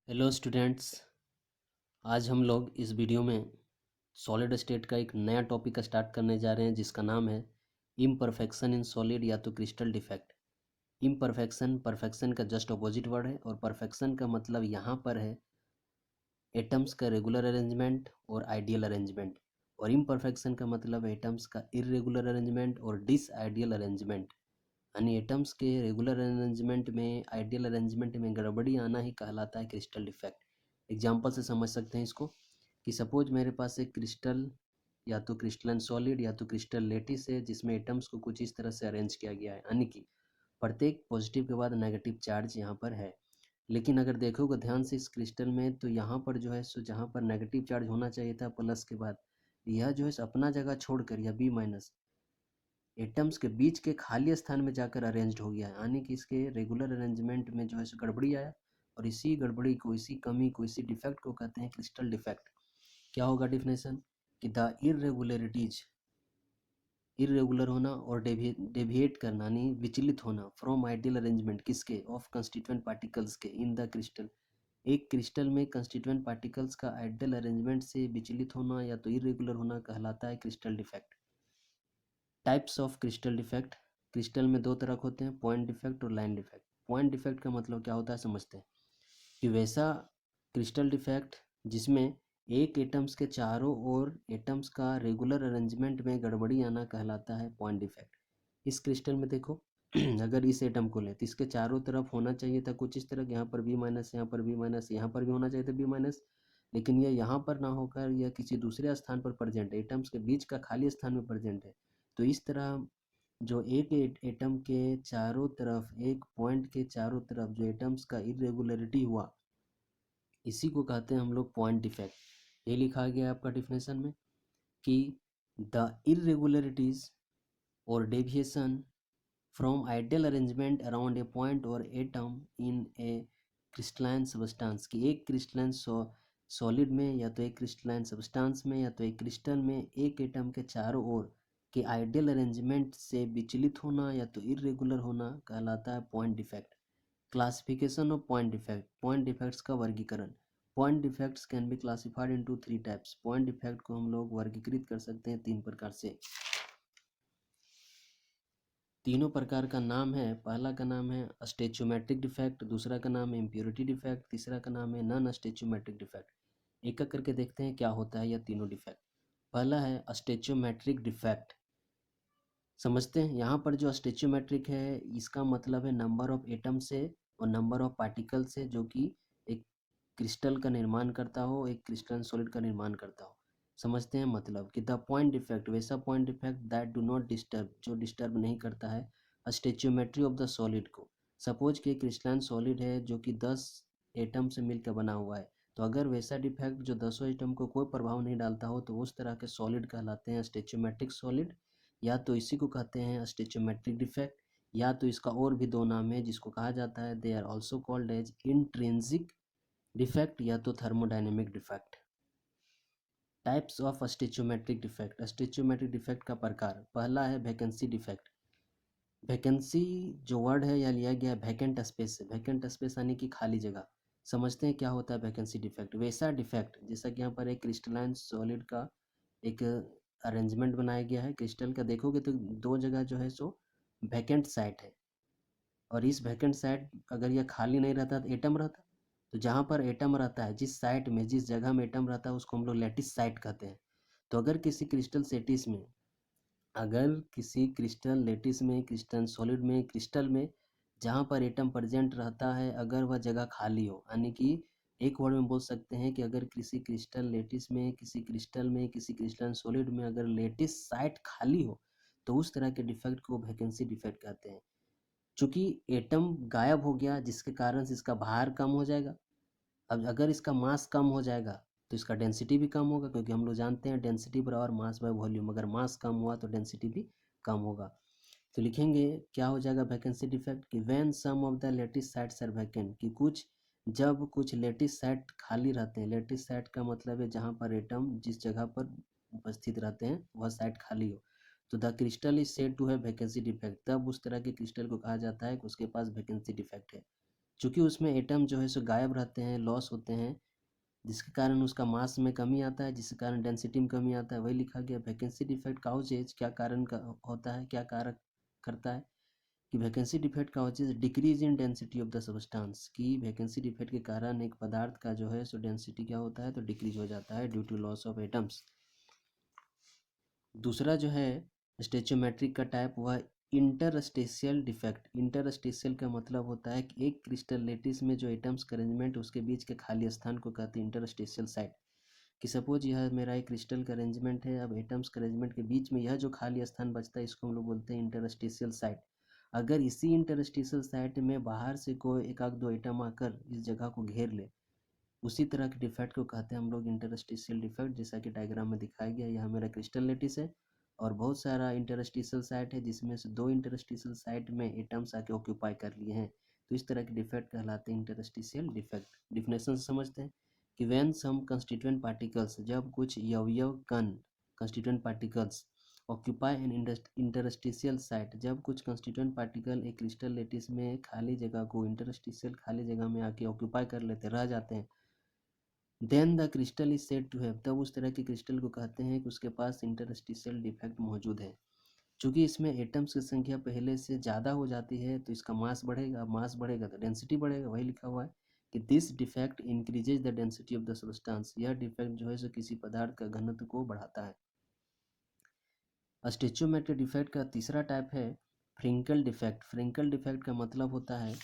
Hello students. आज हम लोग इस वीडियो में सॉलिड स्टेट का एक नया टॉपिक स्टार्ट करने जा रहे हैं जिसका नाम है इम्परफेक्शन इन सॉलिड या तो क्रिस्टल डिफेक्ट। इम्परफेक्शन परफेक्शन का जस्ट अपोजिट वर्ड है और परफेक्शन का मतलब यहाँ पर है एटम्स का रेगुलर अरेंजमेंट और आइडियल अरेंजमेंट, और इम्परफेक्शन का मतलब है एटम्स का इरेगुलर अरेंजमेंट और डिस आइडियल अरेंजमेंट। यानी एटम्स के रेगुलर अरेंजमेंट में आइडियल अरेंजमेंट में गड़बड़ी आना ही कहलाता है क्रिस्टल डिफेक्ट। एग्जाम्पल से समझ सकते हैं इसको कि सपोज मेरे पास एक क्रिस्टल या तो क्रिस्टलन सॉलिड या तो क्रिस्टल लेटिस है जिसमें एटम्स को कुछ इस तरह से अरेंज किया गया है, यानी कि प्रत्येक पॉजिटिव के बाद नेगेटिव चार्ज यहाँ पर है। लेकिन अगर देखोगे ध्यान से इस क्रिस्टल में तो यहाँ पर जो है सो जहाँ पर नेगेटिव चार्ज होना चाहिए था प्लस के बाद, यह जो है अपना जगह छोड़कर यह बी माइनस एटम्स के बीच के खाली स्थान में जाकर अरेंज्ड हो गया है, यानी कि इसके रेगुलर अरेंजमेंट में जो है गड़बड़ी आया। और इसी गड़बड़ी को, इसी कमी को, इसी डिफेक्ट को कहते हैं क्रिस्टल डिफेक्ट। क्या होगा डेफिनेशन कि द इरेगुलरिटीज, इरेगुलर होना और डेविएट करना यानी विचलित होना फ्रॉम आइडियल अरेंजमेंट किसके, ऑफ कंस्टिट्यूएंट पार्टिकल्स के इन द क्रिस्टल। एक क्रिस्टल में कंस्टिट्यूएंट पार्टिकल्स का आइडियल अरेंजमेंट से विचलित होना या तो इरेगुलर होना कहलाता है crystal defect. Types of crystal defect. Crystal में दो तरह के होते हैं, पॉइंट डिफेक्ट और लाइन डिफेक्ट। पॉइंट डिफेक्ट का मतलब क्या होता है समझते हैं कि वैसा क्रिस्टल डिफेक्ट जिसमें एक एटम्स के चारों ओर एटम्स का रेगुलर अरेंजमेंट में गड़बड़ी आना कहलाता है पॉइंट डिफेक्ट। इस क्रिस्टल में देखो अगर इस एटम को ले तो इसके चारों तरफ होना चाहिए था कुछ इस तरह, यहाँ पर बी माइनस, यहाँ पर बी माइनस, यहाँ पर भी होना चाहिए था बी माइनस, लेकिन यह यहाँ पर ना होकर यह किसी दूसरे स्थान पर प्रेजेंट है, एटम्स के बीच का खाली स्थान में प्रेजेंट है। तो इस तरह जो एक एटम के चारों तरफ, एक पॉइंट के चारों तरफ जो एटम्स का इरेगुलरिटी हुआ, इसी को कहते हैं हम लोग पॉइंट डिफेक्ट। ये लिखा गया है आपका डिफिनेशन में कि द इरेगुलरिटीज और deviation from ideal arrangement around a point और atom in a crystalline substance, कि एक क्रिस्टलाइन सॉलिड में या तो एक क्रिस्टलाइन सब्सटेंस में या तो एक क्रिस्टल में एक एटम के चारों ओर के आइडियल अरेंजमेंट से विचलित होना या तो इरेगुलर होना कहलाता है point defect. Classification of point defect. Point defects का वर्गीकरण। Point defects can be classified into three types. Point defect को हम लोग वर्गीकृत कर सकते हैं तीन प्रकार से। तीनों प्रकार का नाम है, पहला का नाम है स्टेचोमेट्रिक डिफेक्ट, दूसरा का नाम है इम्प्योरिटी डिफेक्ट, तीसरा का नाम है नॉन स्टेचोमेट्रिक डिफेक्ट। एक एक करके देखते हैं क्या होता है यह तीनों डिफेक्ट। पहला है स्टेचोमेट्रिक डिफेक्ट। समझते हैं यहाँ पर जो स्टेचोमेट्रिक है इसका मतलब है नंबर ऑफ एटम से और नंबर ऑफ पार्टिकल से जो कि एक क्रिस्टल का निर्माण करता हो, एक क्रिस्टल सॉलिड का निर्माण करता हो। समझते हैं मतलब कि द पॉइंट डिफेक्ट, वैसा point defect that do not disturb, जो डिस्टर्ब नहीं करता है स्टेचोमेट्री ऑफ द सॉलिड को। सपोज कि क्रिस्टल सॉलिड है जो कि 10 एटम से मिलकर बना हुआ है, तो अगर वैसा डिफेक्ट जो 10 एटम को कोई प्रभाव नहीं डालता हो तो उस तरह के सॉलिड कहलाते हैं स्टेचोमेट्रिक सॉलिड, या तो इसी को कहते हैं स्टेचोमेट्रिक डिफेक्ट, या तो इसका और भी दो नाम है जिसको कहा जाता है they are also called as intrinsic defect या तो thermodynamic defect. Types of stoichiometric defect. Stoichiometric defect का प्रकार, पहला है वैकेंसी डिफेक्ट। वैकेंसी जो वर्ड है यह लिया गया है वैकेंट स्पेस से। वैकेंट स्पेस यानी कि खाली जगह। समझते हैं क्या होता है वैकेंसी डिफेक्ट। वैसा डिफेक्ट जैसा कि यहाँ पर एक क्रिस्टलाइन सॉलिड का एक अरेंजमेंट बनाया गया है क्रिस्टल का, देखोगे तो दो जगह जो है सो वैकेंट साइट है, और इस वैकेंट साइट अगर यह खाली नहीं रहता तो एटम रहता, तो जहाँ पर एटम रहता है, जिस साइट में, जिस जगह में एटम रहता है उसको हम लोग लैटिस साइट कहते हैं। तो अगर किसी क्रिस्टल सेटिस में, अगर किसी क्रिस्टल लेटिस में, क्रिस्टल सॉलिड में, क्रिस्टल में जहाँ पर एटम प्रेजेंट रहता है अगर वह जगह खाली हो, यानी कि एक वर्ड में बोल सकते हैं कि अगर किसी क्रिस्टल लेटिस में, किसी क्रिस्टल में, किसी क्रिस्टल सॉलिड में अगर लेटिस साइट खाली हो तो उस तरह के डिफेक्ट को वैकेंसी डिफेक्ट कहते हैं। चूंकि एटम गायब हो गया जिसके कारण से इसका भार कम हो जाएगा। अब अगर इसका मास कम हो जाएगा तो इसका डेंसिटी भी कम होगा, क्योंकि हम लोग जानते हैं डेंसिटी बराबर मास बाय वॉल्यूम, अगर मास कम हुआ तो डेंसिटी भी कम होगा। तो लिखेंगे क्या हो जाएगा वैकेंसी डिफेक्ट कि when some of the lattice sites are vacant, कि कुछ, जब कुछ लेटिस साइट खाली रहते हैं। लेटिस साइट का मतलब है जहाँ पर एटम जिस जगह पर उपस्थित रहते हैं वह साइट खाली हो, तो the crystal is said to have vacancy defect, तब उस तरह के क्रिस्टल को कहा जाता है कि उसके पास वैकेंसी डिफेक्ट है। चूँकि उसमें एटम जो है सो गायब रहते हैं, लॉस होते हैं, जिसके कारण उसका मास में कमी आता है, जिसके कारण डेंसिटी में कमी आता है। वही लिखा गया वैकेंसी डिफेक्ट काउजेज क्या कारण का होता है, क्या कारक करता है कि vacancy defect causes decrease in density of the substance, कि वैकेंसी डिफेक्ट के कारण एक पदार्थ का जो है सो डेंसिटी क्या होता है तो डिक्रीज हो जाता है due to loss of atoms. दूसरा जो है स्टेचोमेट्रिक का टाइप वह इंटरस्टेशियल डिफेक्ट। इंटरस्टेशियल का मतलब होता है कि एक क्रिस्टल लेटिस में जो एटम्स का अरेंजमेंट उसके बीच के खाली स्थान को कहते हैं इंटरस्टेशियल साइट। कि सपोज यह मेरा एक क्रिस्टल का अरेंजमेंट है, अब एटम्स के अरेंजमेंट के बीच में यह जो खाली स्थान बचता है इसको हम लोग बोलते हैं इंटरस्टेशियल साइट। अगर इसी इंटरस्टेशियल साइट में बाहर से कोई एक आध दो एटम आकर इस जगह को घेर ले, उसी तरह के डिफेक्ट को कहते हैं हम लोग इंटरस्टिशियल डिफेक्ट। जैसा कि डायग्राम में दिखाया गया, यह मेरा क्रिस्टल लेटिस है और बहुत सारा इंटरस्टिशियल साइट है, जिसमें से दो इंटरस्टिशियल साइट में एटम्स आके ऑक्यूपाई कर लिए हैं, तो इस तरह के डिफेक्ट कहलाते हैं इंटरस्टिशियल डिफेक्ट। डिफिनेशन समझते हैं कि व्हेन सम कंस्टिट्यूएंट पार्टिकल्स, जब कुछ अवयव कण constituent particles occupy an interstitial site, जब कुछ कंस्टिट्यूएंट पार्टिकल एक क्रिस्टल लेटिस में खाली जगह को इंटरस्टिशियल खाली जगह में आके ऑक्यूपाई कर लेते रह जाते हैं, then the crystal is said to have, तब उस तरह के क्रिस्टल को कहते हैं कि उसके पास इंटरस्टिशियल डिफेक्ट मौजूद है। चूंकि इसमें एटम्स की संख्या पहले से ज़्यादा हो जाती है तो इसका मास बढ़ेगा, मास बढ़ेगा तो डेंसिटी बढ़ेगा। वही लिखा हुआ है कि this defect increases the density of the substance, यह डिफेक्ट जो है सो किसी पदार्थ का घनत्व को बढ़ाता है। स्टेचोमेट्रिक डिफेक्ट का तीसरा टाइप है फ्रिंकल डिफेक्ट। फ्रिंकल डिफेक्ट का मतलब होता है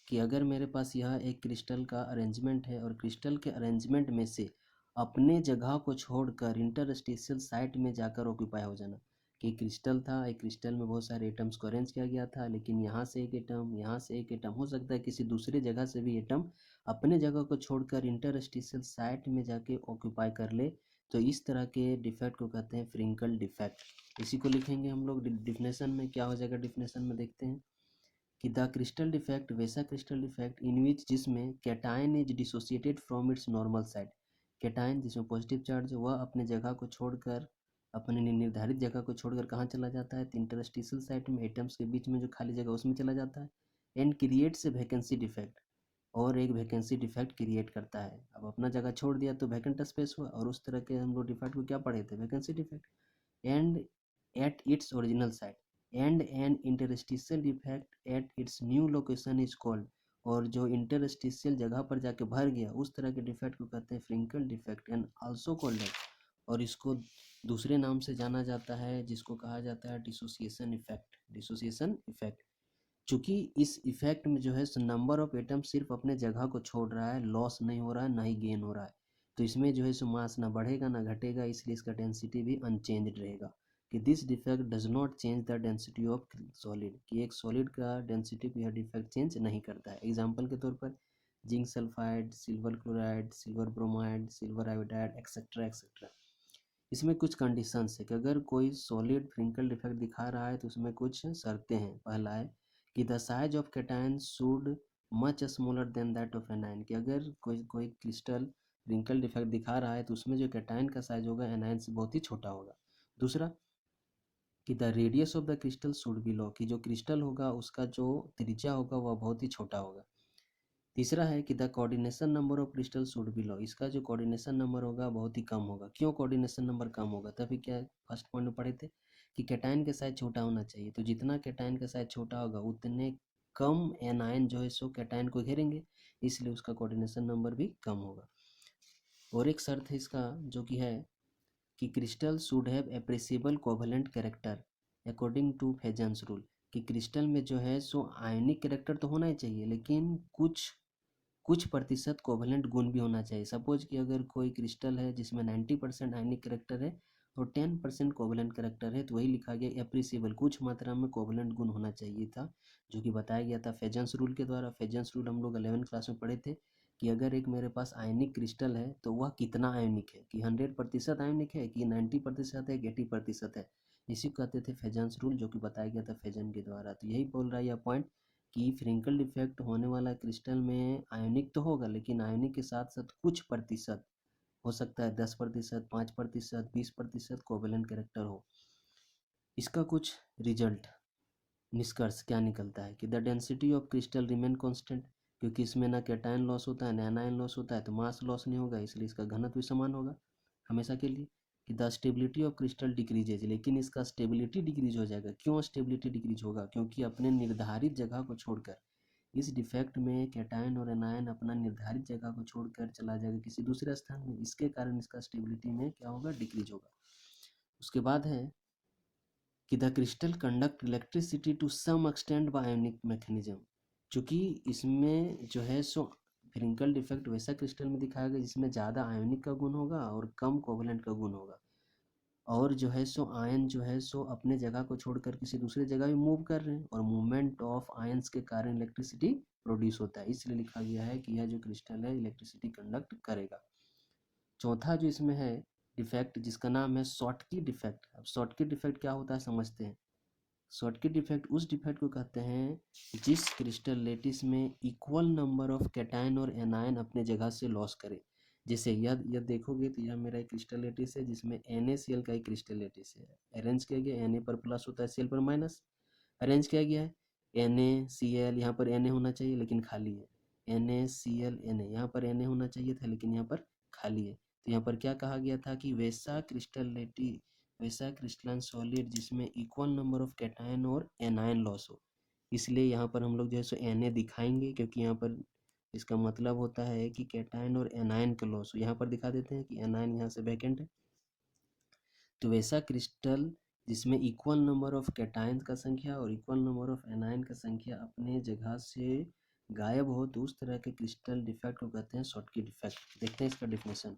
कि अगर मेरे पास यह एक क्रिस्टल का अरेंजमेंट है और क्रिस्टल के अरेंजमेंट में से अपने जगह को छोड़कर इंटरस्टेशियल साइट में जाकर ऑक्यूपाई हो जाना, कि क्रिस्टल था, एक क्रिस्टल में बहुत सारे एटम्स को अरेंज किया गया था, लेकिन यहाँ से एक एटम, यहाँ से एक एटम, हो सकता है किसी दूसरे जगह से भी एटम अपने जगह को छोड़कर इंटरस्टेशियल साइट में जाके ऑक्यूपाई कर ले, तो इस तरह के डिफेक्ट को कहते हैं फ्रिंकल डिफेक्ट। इसी को लिखेंगे हम लोग डिफिनेशन में। क्या हो जाएगा डिफिनेशन में, देखते हैं कि द क्रिस्टल डिफेक्ट वैसा क्रिस्टल डिफेक्ट इन विच जिसमें cation is dissociated from its normal side, cation जिसमें पॉजिटिव चार्ज है वह अपने जगह को छोड़कर, अपने निर्धारित जगह को छोड़कर कहाँ चला जाता है तो इंटरस्टिशियल साइट में एटम्स के बीच में जो खाली जगह उसमें चला जाता है, and creates a vacancy defect, और एक वैकेंसी डिफेक्ट क्रिएट करता है। अब अपना जगह छोड़ दिया तो वैकेंट स्पेस हुआ, और उस तरह के हम लोग डिफेक्ट को क्या पढ़े थे, vacancy defect. And at its original site, and an interstitial defect at its new location is called, और जो इंटरस्टिशियल जगह पर जाके भर गया उस तरह के डिफेक्ट को कहते हैं फ्रिंकल डिफेक्ट एंड आल्सो कॉल्ड है, और इसको दूसरे नाम से जाना जाता है जिसको कहा जाता है डिसोसिएशन इफेक्ट। डिसोसिएशन इफेक्ट, चूंकि इस इफेक्ट में जो है नंबर ऑफ एटम सिर्फ अपने जगह को छोड़ रहा है, लॉस नहीं हो रहा है, ना ही गेन हो रहा है, तो इसमें जो है सो मास ना बढ़ेगा ना घटेगा, इसलिए इसका डेंसिटी भी अनचेंज्ड रहेगा। कि this defect does not change the density of solid, कि एक सॉलिड का डेंसिटी को यह डिफेक्ट चेंज नहीं करता है। एग्जाम्पल के तौर पर zinc sulphide, silver chloride, silver bromide, silver iodide, etcetera etcetera. इसमें कुछ कंडीशंस है कि अगर कोई सॉलिड फ्रिंकल डिफेक्ट दिखा रहा है तो उसमें कुछ शर्तें हैं। पहला है कि the size of cation should much smaller than that of anion, कि अगर कोई कोई क्रिस्टल रिंकल डिफेक्ट दिखा रहा है तो उसमें जो कैटायन का साइज होगा एनायन से बहुत ही छोटा होगा। दूसरा कि the radius of the crystal should be low, कि जो क्रिस्टल होगा उसका जो त्रिज्या होगा वह बहुत ही छोटा होगा। तीसरा है कि the coordination number of crystal should be low, इसका जो कोऑर्डिनेशन नंबर होगा बहुत ही कम होगा। क्यों कोऑर्डिनेशन नंबर कम होगा, तभी क्या फर्स्ट पॉइंट में पढ़े थे कि कैटायन का साइज छोटा होना चाहिए, तो जितना कैटायन का साइज छोटा होगा उतने कम एनायन जो है सो कैटायन को घेरेंगे, इसलिए उसका कोऑर्डिनेशन नंबर भी कम होगा। और एक शर्त है इसका जो कि है कि crystal should have appreciable covalent character according to Fajans rule, कि क्रिस्टल में जो है सो आयनिक कैरेक्टर तो होना ही चाहिए, लेकिन कुछ प्रतिशत कोवेलेंट गुण भी होना चाहिए। सपोज कि अगर कोई क्रिस्टल है जिसमें 90% आयनिक करेक्टर है और 10% कोवेलेंट करेक्टर है, तो वही लिखा गया एप्रिसिएबल, कुछ मात्रा में कोवेलेंट गुण होना चाहिए था, जो कि बताया गया था फेजन्स रूल के द्वारा। फेजन्स रूल हम लोग 11th क्लास में पढ़े थे कि अगर एक मेरे पास आयनिक क्रिस्टल है तो वह कितना आयनिक है, कि 100% आयनिक है, कि 90% है, कि 80% है, इसी को कहते थे फेजन्स रूल, जो कि बताया गया था फेजन के द्वारा। तो यही बोल रहा है यह पॉइंट कि फ्रिंकल डिफेक्ट होने वाला क्रिस्टल में आयनिक तो होगा, लेकिन आयनिक के साथ साथ कुछ प्रतिशत हो सकता है, 10%, 5%, 20% कोवेलेंट कैरेक्टर हो। इसका कुछ रिजल्ट निष्कर्ष क्या निकलता है कि the density of crystal remain constant, क्योंकि इसमें ना कैटायन लॉस होता है ना एनायन लॉस होता है, तो मास लॉस नहीं होगा, इसलिए इसका घनत्व भी समान होगा हमेशा के लिए। कि the stability of crystal decreases, लेकिन इसका स्टेबिलिटी डिक्रीज हो जाएगा। क्यों स्टेबिलिटी डिक्रीज होगा? क्योंकि अपने निर्धारित जगह को छोड़कर, इस डिफेक्ट में कैटायन और एनायन अपना निर्धारित जगह को छोड़कर चला जाएगा किसी दूसरे स्थान में, इसके कारण इसका स्टेबिलिटी में क्या होगा? डिक्रीज होगा। उसके बाद है कि the crystal conduct electricity to some extent by ionic mechanism. चूँकि इसमें जो है सो फ्रिंकल डिफेक्ट वैसा क्रिस्टल में दिखाया गया जिसमें ज़्यादा आयोनिक का गुण होगा और कम कोवलेंट का गुण होगा, और जो है सो आयन जो है सो अपने जगह को छोड़कर किसी दूसरे जगह भी मूव कर रहे हैं, और मूवमेंट ऑफ आयंस के कारण इलेक्ट्रिसिटी प्रोड्यूस होता है, इसलिए लिखा गया है कि यह जो क्रिस्टल है इलेक्ट्रिसिटी कंडक्ट करेगा। चौथा जो इसमें है डिफेक्ट, जिसका नाम है शॉटकी डिफेक्ट। अब शॉटकी डिफेक्ट क्या होता है समझते हैं। शॉटकी डिफेक्ट उस डिफेक्ट को कहते हैं जिस क्रिस्टल लेटिस में इक्वल नंबर ऑफ कैटायन और एनायन अपने जगह से लॉस करे। जैसे यह देखोगे तो यह मेरा एक क्रिस्टल लेटिस है जिसमें NaCl का एक क्रिस्टल लेटिस है। अरेंज किया गया, Na पर प्लस होता है, Cl पर माइनस। अरेंज किया गया है NaCl, यहाँ पर Na होना चाहिए लेकिन खाली है। NaCl Na, यहाँ पर Na होना चाहिए था लेकिन यहाँ पर खाली है। तो यहाँ पर क्या कहा गया था कि वैसा क्रिस्टलाइन सॉलिड जिसमें इक्वल नंबर ऑफ कैटायन और एनायन लॉस हो। इसलिए यहाँ पर हम लोग जो है सो Na दिखाएंगे, क्योंकि यहाँ पर इसका मतलब होता है कि कैटायन और एनायन का लॉस हो। यहाँ पर दिखा देते हैं कि एनायन यहाँ से वैकेंट है। तो वैसा क्रिस्टल जिसमें इक्वल नंबर ऑफ कैटायन का संख्या और इक्वल नंबर ऑफ एनायन का संख्या अपने जगह से गायब हो, तो उस तरह के क्रिस्टल डिफेक्ट को कहते हैं शॉटकी डिफेक्ट। देखते हैं इसका डेफिनेशन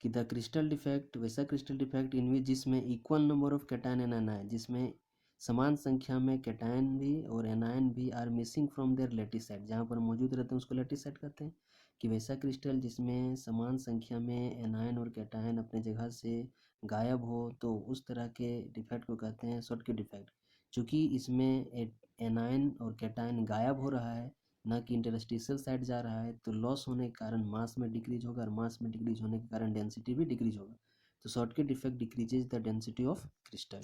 कि द क्रिस्टल डिफेक्ट वैसा क्रिस्टल डिफेक्ट इन विच जिसमें equal number of cation and anion, जिसमें समान संख्या में कैटायन भी और एनायन भी are missing from their lattice side, जहाँ पर मौजूद रहते हैं उसको लेटिस साइड कहते हैं। कि वैसा क्रिस्टल जिसमें समान संख्या में एनायन और कैटायन अपने जगह से गायब हो, तो उस तरह के डिफेक्ट को कहते हैं शॉटकी डिफेक्ट। चूँकि इसमें एनायन और कैटायन गायब हो रहा है, ना कि इंटरस्टिशियल साइड जा रहा है, तो लॉस होने के कारण मास में डिक्रीज होगा, और मास में डिक्रीज होने के कारण डेंसिटी भी डिक्रीज होगा। तो Schottky defect decreases the density of crystal.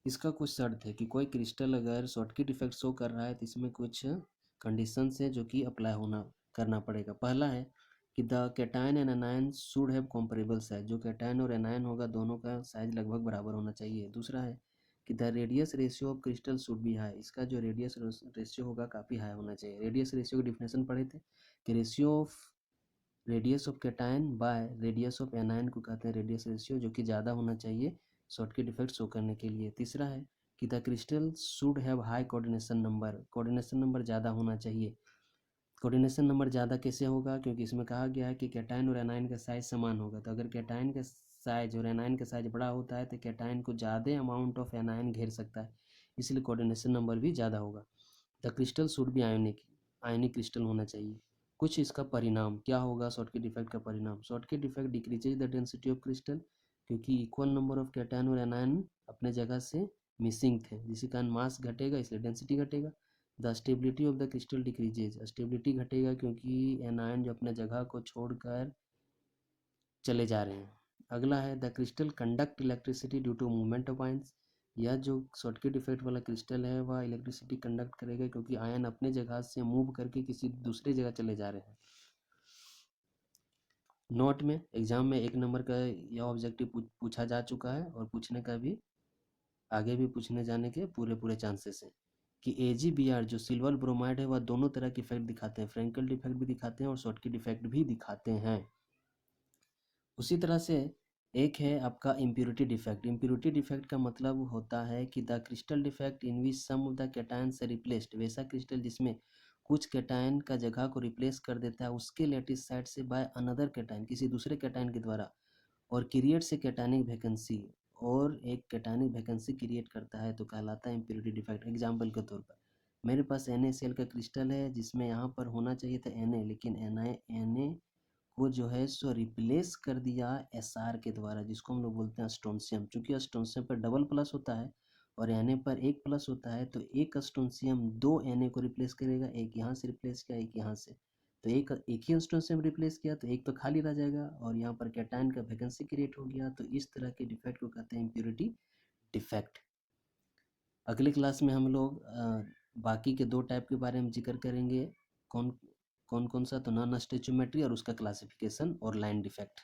इसका कुछ शर्त है कि कोई क्रिस्टल अगर शॉटकी डिफेक्ट शो कर रहा है तो इसमें कुछ कंडीशंस है जो कि अप्लाई करना पड़ेगा। पहला है कि the cation and anion should have comparable size, जो कैटायन और एनायन होगा दोनों का साइज लगभग बराबर होना चाहिए। दूसरा है कि the radius ratio of crystal should B high, इसका जो रेडियस रेशियो होगा काफ़ी हाई होना चाहिए। रेडियस रेशियो की डिफिनेशन पढ़े थे कि radius of cation by radius of anion को कहते हैं रेडियस रेशियो, जो कि ज़्यादा होना चाहिए शॉटकी डिफेक्ट शो करने के लिए। तीसरा है कि the crystal should have high coordination number ज़्यादा होना चाहिए। कोऑर्डिनेशन नंबर ज़्यादा कैसे होगा? क्योंकि इसमें कहा गया है कि कैटायन और एनायन का साइज समान होगा, तो अगर कैटायन का साइज और एनायन का साइज बड़ा होता है तो कैटायन को ज़्यादा अमाउंट ऑफ एनायन घेर सकता है, इसलिए कोऑर्डिनेशन नंबर भी ज़्यादा होगा। The crystal should B ionic crystal होना चाहिए। कुछ इसका परिणाम क्या होगा? शॉटकी डिफेक्ट का परिणाम, Schottky defect decreases the density of crystal, क्योंकि इक्वल नंबर ऑफ कैटायन और एनायन अपने जगह से मिसिंग थे, जिसके कारण मास घटेगा इसलिए डेंसिटी घटेगा। The stability of the crystal decreases, stability घटेगा क्योंकि एनायन जो अपने जगह को छोड़कर चले जा रहे हैं। अगला है the crystal conduct electricity due to movement of ions, यह जो शॉटकी डिफेक्ट वाला क्रिस्टल है वह इलेक्ट्रिसिटी कंडक्ट करेगा क्योंकि आयन अपने जगह से मूव करके किसी दूसरी जगह चले जा रहे हैं। नोट में एग्जाम में 1 नंबर का यह ऑब्जेक्टिव पूछा जा चुका है, और पूछने का भी आगे भी पूछने जाने के पूरे चांसेस हैं। कि AgBr जो सिल्वर ब्रोमाइड है वह दोनों तरह के इफेक्ट दिखाते हैं, फ्रेंकल डिफेक्ट भी दिखाते हैं और शॉटकी डिफेक्ट भी दिखाते हैं। उसी तरह से एक है आपका इम्प्योरिटी डिफेक्ट। इम्प्योरिटी डिफेक्ट का मतलब होता है कि the crystal defect in which some of the cation से रिप्लेस्ड, वैसा क्रिस्टल जिसमें कुछ कैटायन का जगह को रिप्लेस कर देता है उसके लेटिस साइड से बाय अनदर कैटायन, किसी दूसरे कैटायन के द्वारा, और क्रिएट से कैटायनिक वैकेंसी, और एक कैटायनिक वैकेंसी क्रिएट करता है, तो कहलाता है इम्प्योरिटी डिफेक्ट। एग्जाम्पल के तौर पर मेरे पास NaCl का क्रिस्टल है जिसमें यहाँ पर होना चाहिए था Na, लेकिन Na को जो है सो रिप्लेस कर दिया Sr के द्वारा, जिसको हम लोग बोलते हैं स्ट्रोंशियम। चूंकि स्ट्रोंशियम पर डबल प्लस होता है और Na पर एक प्लस होता है, तो एक स्ट्रोंशियम 2 Na को रिप्लेस करेगा, एक यहाँ से रिप्लेस किया, एक यहाँ से, तो एक ही स्ट्रोंशियम रिप्लेस किया तो एक तो खाली रह जाएगा, और यहाँ पर कैटायन का वैकेंसी क्रिएट हो गया। तो इस तरह के डिफेक्ट को कहते हैं इम्प्योरिटी डिफेक्ट। अगले क्लास में हम लोग बाकी के 2 टाइप के बारे में जिक्र करेंगे। कौन कौन सा, तो नॉन स्टैच्यूमेट्री और उसका क्लासिफिकेशन और लाइन डिफेक्ट।